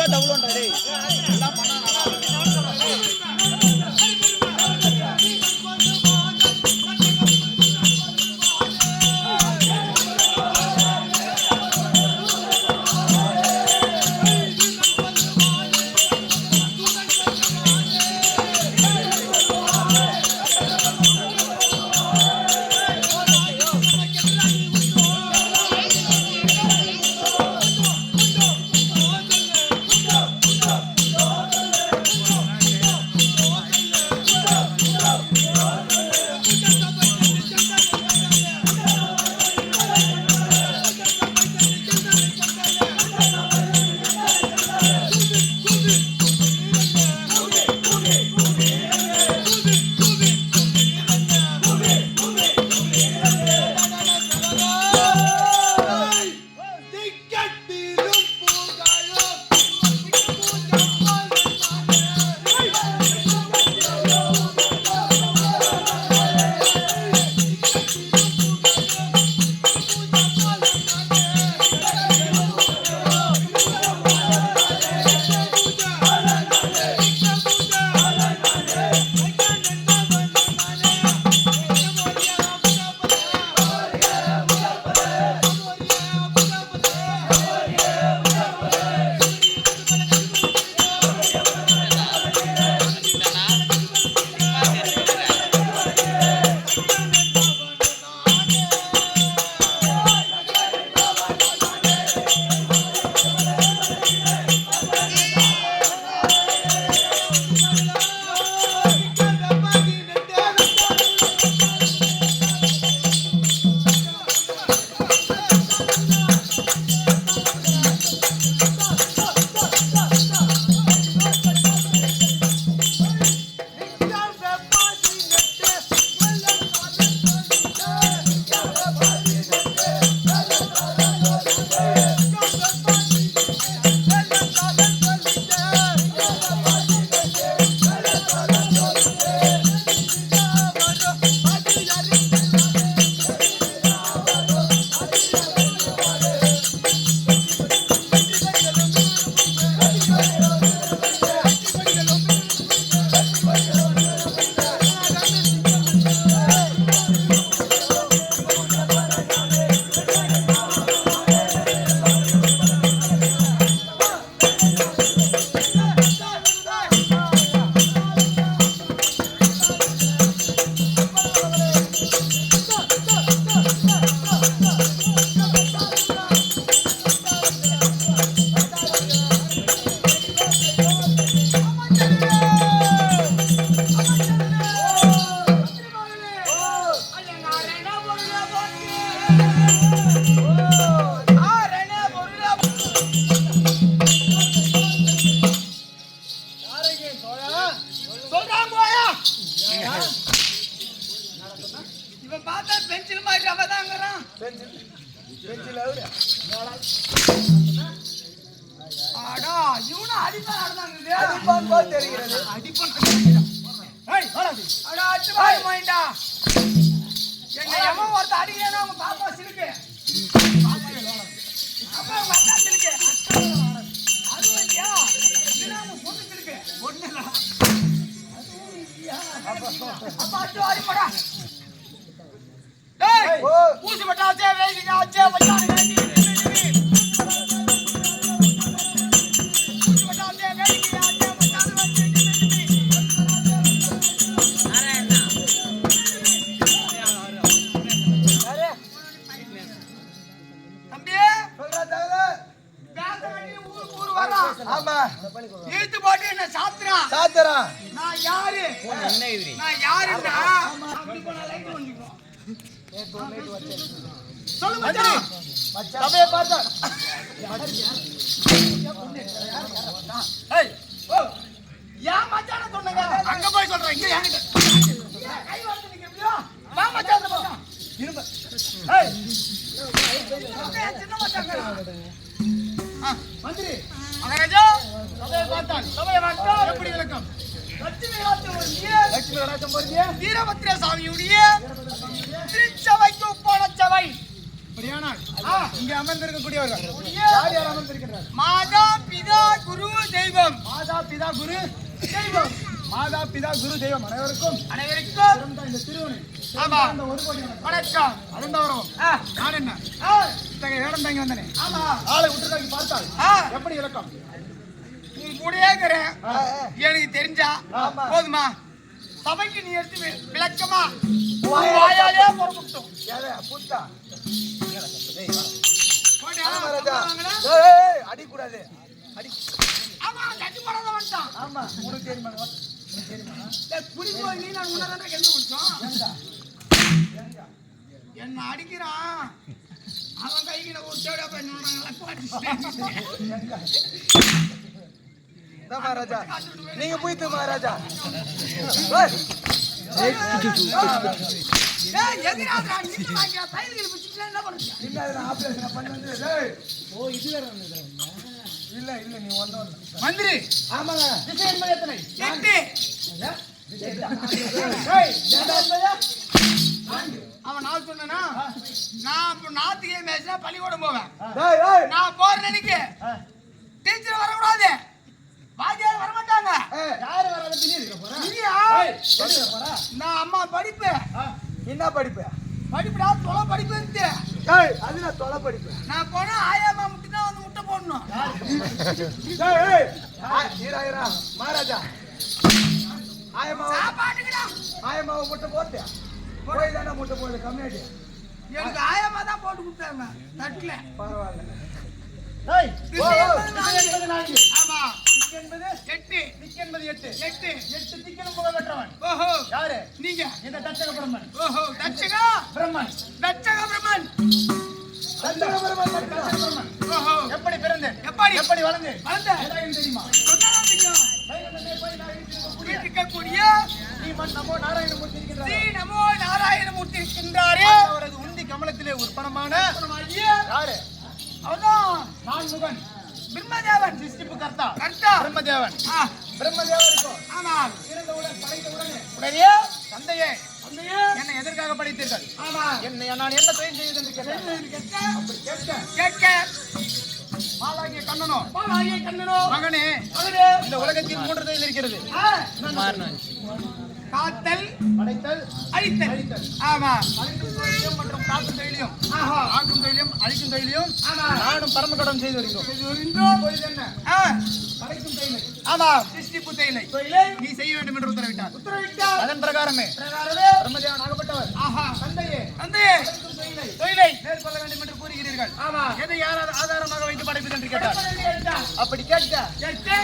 டபுள்ன்றே எல்லாம் பண்ணா மாதா பிதா குரு தெய்வம். மாதா பிதா குரு தெய்வம். மாதா பிதா குரு தெய்வம் அனைவருக்கும் இந்த திருவனை ஆமா அந்த ஒரு கோடி வணக்கம். அருந்தாவரம் நான் என்ன இத்தகைய வேடம் தாங்கி வந்தனே. ஆமா ஆளை விட்டுதாக்கி பார்த்தால் எப்படி இலக்கம் உன் கூடயே இருக்கிறேன். எனக்கு தெரிஞ்சா போதுமா? சபைக்கு நீ எடுத்து விளக்கமா வாயாலே பொறுப்புட்டோம். அடிக்கூடாது. ஆமா கட்டி போடாத வந்துட்டான். ஆமா உனக்கு தெரியுமா? குடிப்போய் நீ நான் உன்னதான கெந்து முடிச்சோம். என்ன அடிக்கிறான் அவன் கைகிட்ட ஒரு தேடா போய் மகாராஜா நீங்க போயிட்டு மகாராஜா இல்ல இல்ல நீ வந்த மந்திரி. ஆமாங்க திசை என்பது எத்தனை? 8. அவன் நான் சொன்னா நான் நாத்துக்கே மேட்ச்னா பள்ளிக்கூடம் போவேன். டேய் நான் போற நினைக்கு டீச்சர் வரக்கூடாது, வாத்தியார் வர மாட்டாங்க. யாரு வராத பின்னி இருக்க போறா? இல்லையா? போறா நான் அம்மா படிப்பு என்ன படிப்பு? படிப்புடா தொலை படிப்பு இருக்கு. ஏய் அது நான் தொலை படிப்பு. நான் போனா ஆயாமா முட்டை தான் வந்து முட்டை போடணும். ஏய் ஈரா மகாராஜா சாப்பாட்டுக்குடா ஆயமாவை முட்டை போட்டு போய் தானே முட்டை போடு கம்மியாட்டி. எனக்கு ஆயாமா தான் போட்டு கொடுத்தாங்க தட்டுல. பரவாயில்ல. ஏய் திக்கு என்பது 4. ஆமா திக்கு என்பது 8. திக்கு என்பது 8. 8 திக்கிலும் புகழ் பெற்றவன் ஓஹோ யாரு? நீங்க. இந்த தட்சக பிரம்மன். ஓஹோ தட்சகா பிரம்மன் தட்சக பிரம்மன். தட்சக பிரம்மன் தட்சக பிரம்மன். ஓஹோ எப்படி பிறந்து எப்படி வளர்ந்து வளர்ந்த ஏதாவது தெரியுமா? சொன்னதான் தெரியும். போய் நான் இருக்கக்கூடிய ஸ்ரீமன் நமோ நாராயணமூர்த்தி இருக்கின்றார். ஸ்ரீ நமோ நாராயணமூர்த்தி இருக்கின்றாரே. அவரது உந்தி கமலத்திலே உற்பணமான ஐயா யாரு? அவர்தான் நான்முகன் பிரம்மதேவன். சிருஷ்டிப்பு கர்த்தா கர்த்தா பிரம்மதேவன். ஆ பிரம்மதேவருக்கும் ஆமா இறந்தவுடன் படைத்தவுடனே உடனே தந்தையே தந்தையே என்னை எதற்காக படைத்தீர்கள்? ஆமா என்னை நான் என்ன தொழில் செய்வது என்று கேட்டேன். கேட்க அப்படி கேட்க கேட்க மாலாகிய கண்ணனோ பாலாகிய கண்ணனோ மகனே மகனே இந்த உலகத்தில் 3 தொழில் இருக்கிறது. காத்தல் படைத்தல் அழித்தல். அழித்தல். ஆமா அழிக்கும் தொழிலையும் மற்றும் காக்கும் தொழிலையும் ஆஹா ஆக்கும் தொழிலையும் அழிக்கும் தொழிலையும் ஆமா நானும் பரமகடம் செய்து வருகிறோம். இன்றோம் தொழில் என்ன? ஆ படைக்கும் தொழிலை ஆமா சிருஷ்டிப்பு தொழிலை தொழிலை நீ செய்ய வேண்டும் என்று உத்தரவிட்டார். உத்தரவிட்டார். அதன் பிரகாரமே பிரகாரமே பிரம்மதேவன் ஆகப்பட்டவர் ஆஹா தந்தையே தந்தையே படைக்கும் தொழிலை தொழிலை மேற்கொள்ள வேண்டும் என்று கூறுகிறீர்கள். ஆமா எதை யார் ஆதாரமாக வைத்து படைப்பது என்று கேட்டார். கேட்டா அப்படி கேட்க கேட்டு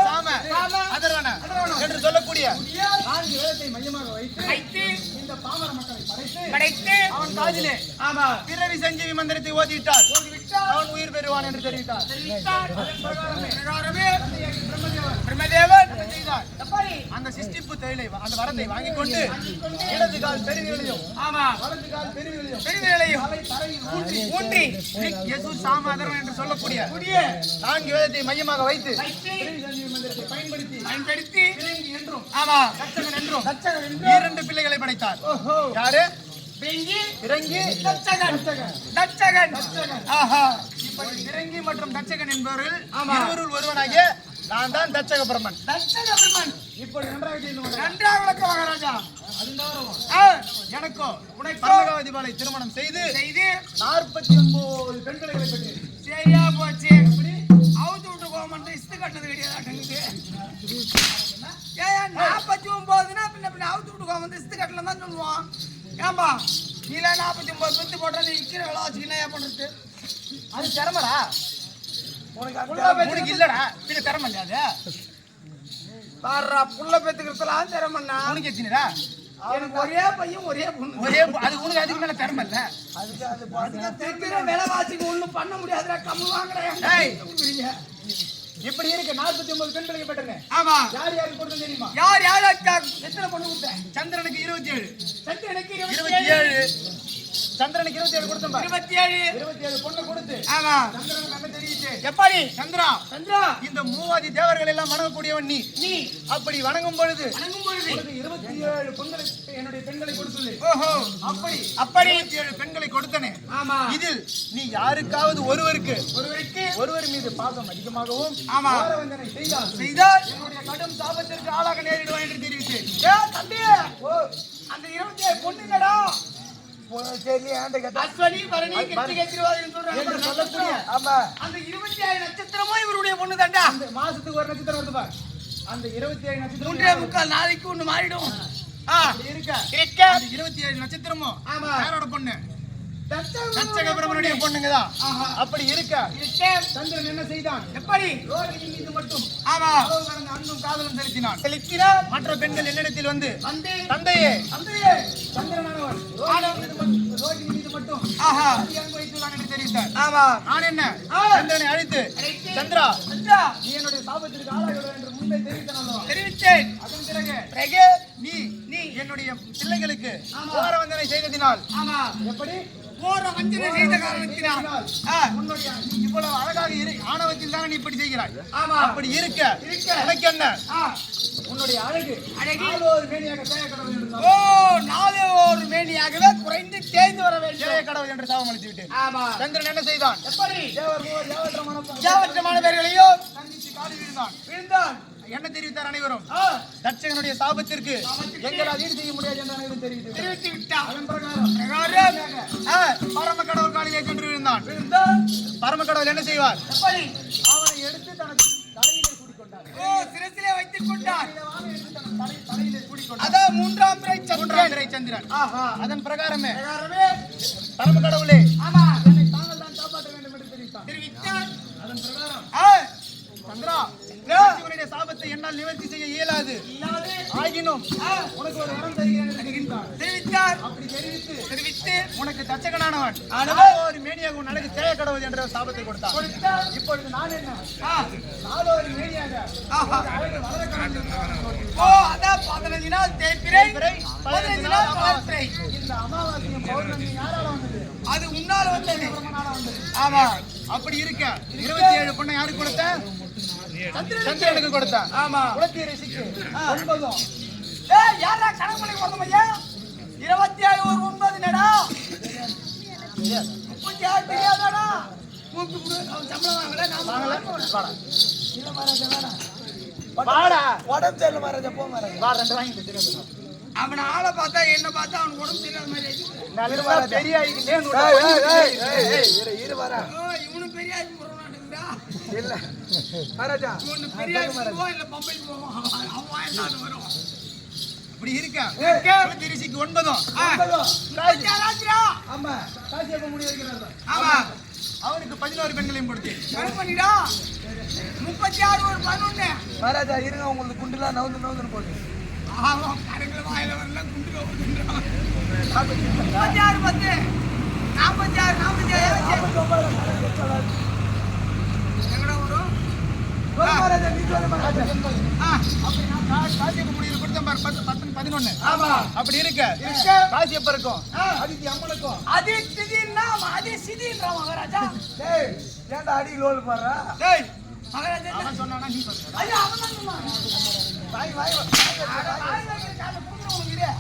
சாம அதர்வன என்று சொல்லக்கூடிய 4 வேதத்தை மையமாக வைத்து இந்த பாமர மக்களை படைத்து அவன் காதிலே ஆமா பிறவி சஞ்சீவி மந்திரத்தை ஓதிவிட்டால் அவன் உயிர் பெறுவான் என்று தெரிவித்தார். பிரகாரமே பிரம்மதேவன் பிரம்மதேவன் என்ன செய்தார்? எப்படி அந்த சிருஷ்டிப்பு தொழிலை அந்த வரத்தை வாங்கிக் கொண்டு இடது கால் பெருவிரலையும் ஆமா வலது கால் பெருவிரலையும் பெருவிரலையும் தலை தரையில் ஊன்றி ஊன்றி யேசு சாம அதர்வன் என்று சொல்லக்கூடிய கூடிய 4 வேதத்தை மையமாக வைத்து வைத்து பிறவி சஞ்சீவி மந்திரத்தை பயன்படுத்தி பயன்படுத்தி பிறங்கி என்றும் ஆமா தட்சகன் என்றும் தட்சகன் என்று 2 பிள்ளைகளை படைத்தார். ஓஹோ யாரு? பிறங்கி பிறங்கி தட்சகன் தட்சகன். தட்சகன் ஆஹா இப்படி பிறங்கி மற்றும் தட்சகன் என்பவர்கள் ஆமா. இருவருள் ஒருவனாகிய நான் தான் தட்சக பிரம்மன். தட்சக பிரம்மன் இப்படி நன்றாக செய்து கொண்டார். நன்றாக விளக்க மகாராஜா. எனக்கோ உனக்கோ பரமகாதிபாலை திருமணம் செய்து செய்து 49 பெண்களை பெற்றேன். சரியா போச்சு. அவுத்து விட்டு போகமாட்டேன் இஸ்து கட்டது கிடையாது. ஏன் 49னா பின்ன அவுத்து விட்டு போக வந்து இஸ்து கட்டல தான் சொல்லுவான். ஏம்பா நீல 49 பெத்து போட்டா நீ விற்கிற வேலை வச்சுக்கினா ஏன் பண்றது? அது திறமடா உனக்கு இல்லடா பின்ன திறமை இல்லையா? பாடுறா புள்ள பெத்துக்கிறதுலாம் திறமண்ணா. உனக்கு எத்தினடா எனக்கு ஒரே பையன் ஒரே பொண்ணு. ஒரே அது உனக்கு அதுக்கு மேல திறமை இல்ல. தைக்கிற விலைவாசிக்கு ஒண்ணும் பண்ண முடியாதுடா. கம்மு வாங்குறேன். இப்படி இருக்கு 49 பெண்களை பெற்றேன். ஆமா யார் யாருக்கு கொடுத்தது தெரியுமா? யார் யார் எத்தனை பொண்ணு கொடுத்தேன்? சந்திரனுக்கு 27, சந்திரனுக்கு 27, சந்திரனுக்கு 27 கொடுத்தேன். 27 27 பொண்ணு கொடுத்து ஆமா சந்திரனுக்கு என்ன தெரியுது? எப்படி சந்திரா சந்திரா இந்த மூவாதி தேவர்கள் எல்லாம் வணங்கக்கூடியவன் நீ நீ அப்படி வணங்கும் பொழுது உனக்கு 27 பெண்களை என்னுடைய பெண்களை கொடுத்துள்ளே. ஓஹோ அப்படி அப்படி 27 பெண்களை கொடுத்தனே. ஆமா இதில் நீ யாருக்காவது ஒருவருக்கு ஒருவருக்கு ஒருவர் மீது பாசம் அதிகமாகவும் ஆமா பாரவஞ்சனை செய்தால் என்னுடைய கடும் சாபத்திற்கு ஆளாக நேரிடுவான் என்று தெரிவித்தேன். ஏ தம்பி அந்த 27 பொண்ணுங்கடா சரி ஆண்ட கட்ட அஸ்வனி பரணி கிருத்திகை திருவாதிரை என்று சொல்றாங்க சொல்லக்கூடிய ஆமா அந்த 27 நட்சத்திரமும் இவருடைய பொண்ணு தான்டா அந்த மாசத்துக்கு ஒரு நட்சத்திரம் வருது பார். அந்த 27 நட்சத்திரம் 3.25 நாளைக்கு ஒண்ணு மாறிடும் இருக்க இருக்க அந்த 27 நட்சத்திரமும் ஆமா. யாரோட பொண்ணு? தச்சக தச்சக பிரம்மனுடைய பொண்ணுங்கதான். ஆஹா. அப்படி இருக்க இருக்க சந்திரன் என்ன செய்தான்? எப்படி ரோகிணி மீது மட்டும் ஆமா அளவு கடந்த அன்பும் காதலும் செலுத்தினான். செலுத்தினார் மற்ற பெண்கள் என்னிடத்தில் வந்து வந்து தந்தையே தந்தையே சந்திரனானவன் ரோகிணி மீது மட்டும் ஆஹா அதிக அன்பு வைத்துள்ளான் என்று தெரிவித்தார். ஆமா நான் என்ன ஆ. சந்திரனை அழைத்து அழைத்து, சந்திரா சந்திரா நீ என்னுடைய சாபத்திற்கு ஆளாகிவிடுவாய் என்று முன்பே தெரிவித்தான் அல்லவா? தெரிவித்தேன் அதன் பிறகு பிறகு நீ நீ என்னுடைய பிள்ளைகளுக்கு ஆமா. ஓரவந்தனை செய்ததினால் ஆமா எப்படி போற வஞ்சனை செய்த காரணத்தினால் உன்னுடைய இவ்வளவு அழகாக ஆணவத்தில் தானே நீ இப்படி செய்கிறாய். ஆமா அப்படி இருக்க இருக்க. உனக்கு என்ன ஆ, உன்னுடைய அழகு அழகு. நாளொரு மேனியாக தேய கடவுள் என்று ஓ நாளே ஒரு மேனியாகவே குறைந்து தேய்ந்து வர வேண்டும் தேய கடவுள் என்று சாபம் அளித்து விட்டேன். ஆமா சந்திரன் என்ன செய்தான்? எப்படி தேவர் மூவர் தேவற்ற மனப்பான்மை ஜாவற்றமான பேர்களையும் சந்தித்து காலி வீழ்ந்தான். விழுந்தான் என்ன தெரிவித்தார் அனைவரும்? ஆ, தட்சகனுடைய சாபத்திற்கு சாபத்திற்கு எங்களால் ஈடு செய்ய முடியாது என்று அனைவரும் தெரிவித்தார். தெரிவித்து விட்டான் அதன் பிரகாரம் பிரகாரம் பரம கடவுள் காலிலே சென்று விழுந்தான். விழுந்தான் பரம கடவுள் என்ன செய்வார்? எப்படி அவனை எடுத்து தனது தலையிலே சூடிக்கொண்டார். ஓ சிரசிலே வைத்துக் கொண்டார் அவனை எடுத்து தனது தலையிலே சூடிக்கொண்டார். அதான் மூன்றாம் பிறை மூன்றாம் சந்திரன் பிறை சந்திரன். ஆஹா அதன் பிரகாரமே பிரகாரமே பரம கடவுளே ஆமா என்னை தாங்கள் தான் காப்பாற்ற வேண்டும் என்று தெரிவித்தான். தெரிவித்தான் அதன் பிரகாரம் ஆ, சந்திரா சந்திரா. இவனுடைய சாபத்தை என்னால் நிவர்த்தி செய்ய இயலாது. இல்லாது ஆகினும் ஆ, உனக்கு ஒரு வரம் தருகிறேன் என்று தெரிவித்தான். தெரிவித்தார் அப்படி தெரிவித்து தெரிவித்து உனக்கு தச்சகனானவன் ஆனவன். ஒரு மேனியாக உன் அழகு தேய கடவுள் என்ற ஒரு சாபத்தை கொடுத்தான். கொடுத்தார் இப்பொழுது நான் என்ன ஆ, நாளொரு மேனியாக ஆஹா. உனக்கு அழகு வளர கடவுள். ஓ அதான் 15 நாள் தேய்பிறை 15 நாள் வளர்ப்பிறை இந்த அமாவாசையும் பௌர்ணமி யாரால வந்தது? அது உன்னால வந்தது பிரம்மனால வந்தது. ஆமா அப்படி இருக்க 27 பொண்ணை யாருக்கு கொடுத்த? சந்திரனுக்கு கொடுத்த. ஆமா குலத்திய ரிஷிக்கு 9. ஏய் யாரா கணக்கு வரணும் ஐயா 27 ஒரு 9 நடா 36 தெரியாதாடா கூப்பிட்டு கொடு அவன் சம்பளம் வாங்கல நாம வாடா. இல்ல மகாராஜா வேணா வாடா. உடம்பு சரியில்லை மகாராஜா போ மகாராஜா வா, 2 வாங்கிட்டு திரும்ப. அவன் ஆளை பார்த்தா என்ன பார்த்தா அவனுக்கு உடம்பு சரியில்லாத மாதிரி ஆயிடுச்சு. நல்லா பெரிய ஆயிக்கிட்டே ஓ இவனும் பெரிய ஆகி போறான்டா இல்ல மகாராஜா இவனு பெரிய ஆகி போவான் இல்ல பம்பைக்கு போவான் அவன் வாயிலாது வரும் இப்படி இருக்க இருக்க. குலத்திய ரிஷிக்கு 9. ராஜா ஆமா காசியப்ப முடி வைக்கிறார். ஆமா அவனுக்கு 11 பெண்களையும் கொடுத்து கணக்கு பண்ணிடா 36 ஒரு 11 மகாராஜா இருங்க உங்களுக்கு குண்டுலாம் நவுந்து போகுது. ஆமா கணக்குல வாயில வரல குண்டுல வருதுன்றான் 36 10 46 எங்கடா வரும் மகாராஜா நீ சொல்ல மகாராஜா. ஆ, அப்படி நான் காசியப்ப முடியில் கொடுத்தேன் பார் 10 11. ஆமா அப்படி இருக்க காசியப்பருக்கும் அதித்தி அம்மனுக்கும் அது திடீர்னா அது சிதின்றா மகாராஜா டேய் ஏன்டா அடி லோல் போறா? டேய் மகாராஜா அவன் சொன்னானா நீ சொல்ற? ஐயா அவன் தான் சொன்னான் வாய் வாய் வாய் வைக்கிற கால புண்ணு உனக்கு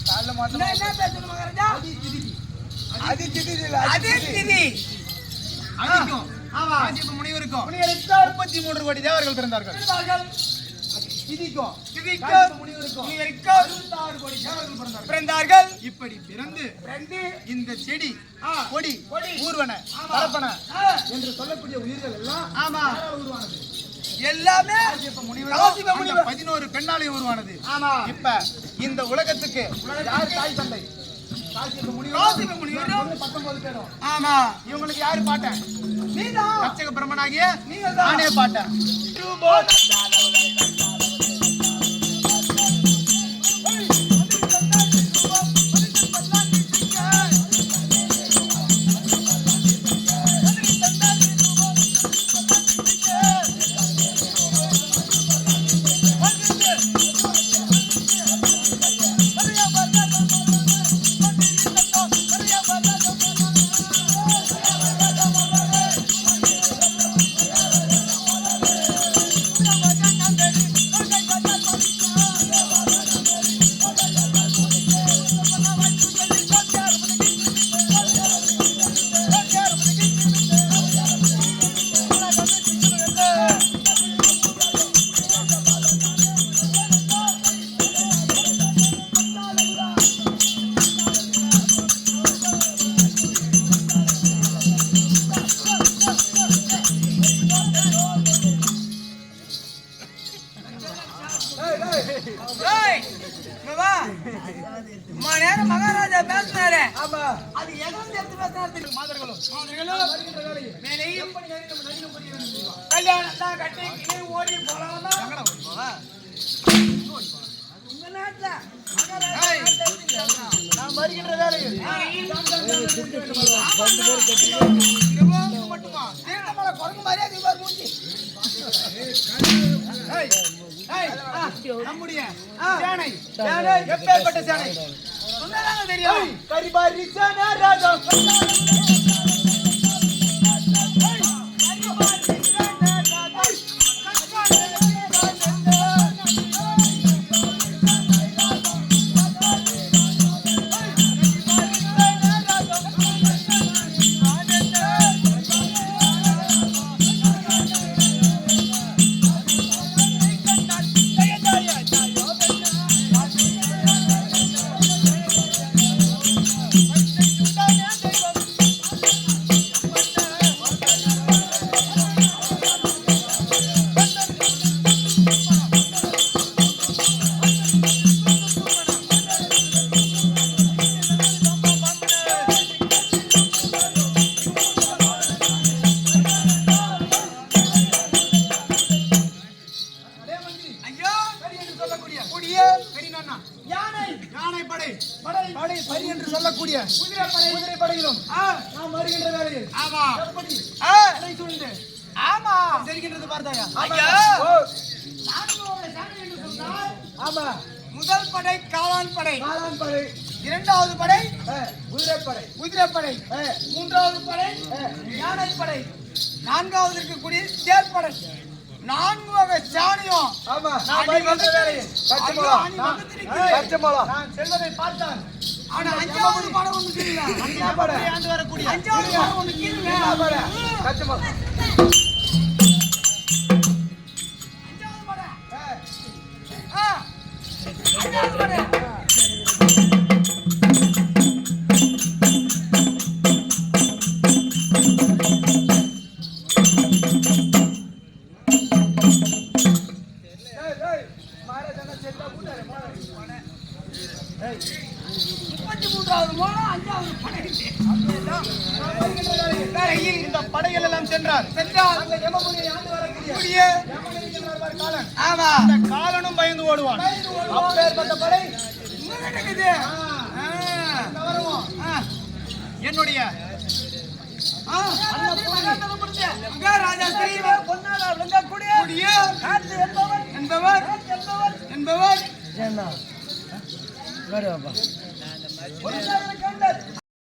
கால்ல மாத்த என்ன பேசணும் மகாராஜா அதி திதி இல்ல அது திதி அதிக்கும் ஆமா காசியப்ப முனிவருக்கும் முனிவருக்கும் 33 கோடி தேவர்கள் பிறந்தார்கள். பிறந்தார்கள். திதிக்கும் திதிக்கும் காசியப்ப முனிவருக்கும் முனிவருக்கும் 66 கோடி தேவர்கள் பிறந்தார்கள். பிறந்தார்கள் இப்படி பிறந்து பிறந்து இந்த செடி ஆ, கொடி கொடி, ஊர்வன ஆமா. பரப்பன ஆ, என்று சொல்லக்கூடிய உயிர்கள் எல்லாம் ஆமா யாரால உருவானது? எல்லாமே காசியப்ப முனிவர் காசியப்ப அந்த முனிவர். 11 பெண்ணாலே உருவானது. ஆமா இப்ப இந்த உலகத்துக்கு யார் தாய் தந்தை? காசியப்ப முனிவர் காசியப்ப முனிவர். 19 பேரும். ஆமா இவங்களுக்கு யாரு பாட்டன்? நீதான் கச்சக பிரம்மனாகிய நீங்கள்தான். நானே பாட்டன். பேசினார் மாதர்களும் வருகின்ற வேளையில் மேலேயும் எப்படி நம்ம நடிக்க முடியும் கல்யாணம் தான் கட்டி ஓடி போலாம் உங்க நாட்டுல நாம் வருகின்ற வேளையில் மட்டுமா குரங்கு மாதிரியே தீபாவளி மூஞ்சி நம்முடைய சேனை எப்பேற்பட்ட சேனை சொன்னதாங்க தெரியும் கரிபாரி சேனை ராஜா பரி என்று சொல்லக்கூடிய குதிரை படையிலும் நாம் வருகின்ற வேளையில் ஆமா எப்படி படை சூழ்ந்து ஆமா தெரிகின்றது பார்த்தாயா ஐயா ஆமா முதல் படை காளான் படை காளான் படை இரண்டாவது படை குதிரைப்படை குதிரைப்படை மூன்றாவது படை யானை படை நான்காவது இருக்கக்கூடிய தேர்ப்படை 4 வகை சாணியும் ஆமா நாம் வருகின்ற வேளையில் பச்சைமலா நான் செல்வதை பார்த்தான் ஆனா அஞ்சாவது படம் ஒண்ணு கீழே அஞ்சாவது படை ஆண்டு வரக்கூடிய அஞ்சாவது படம் ஒண்ணு கீழே படை பச்சைமலா அஞ்சாவது படை அஞ்சாவது படை இந்த படைகள் எல்லாம் சென்றார் அங்க யமபுரியை ஆண்டு வரக்கூடிய காலன் ஆமா இந்த காலனும் பயந்து ஓடுவான் அப்பேற்பட்ட படை வருவோம் என்னுடைய ராஜா பொன்னால விளங்கக்கூடிய என்பவர் என்ன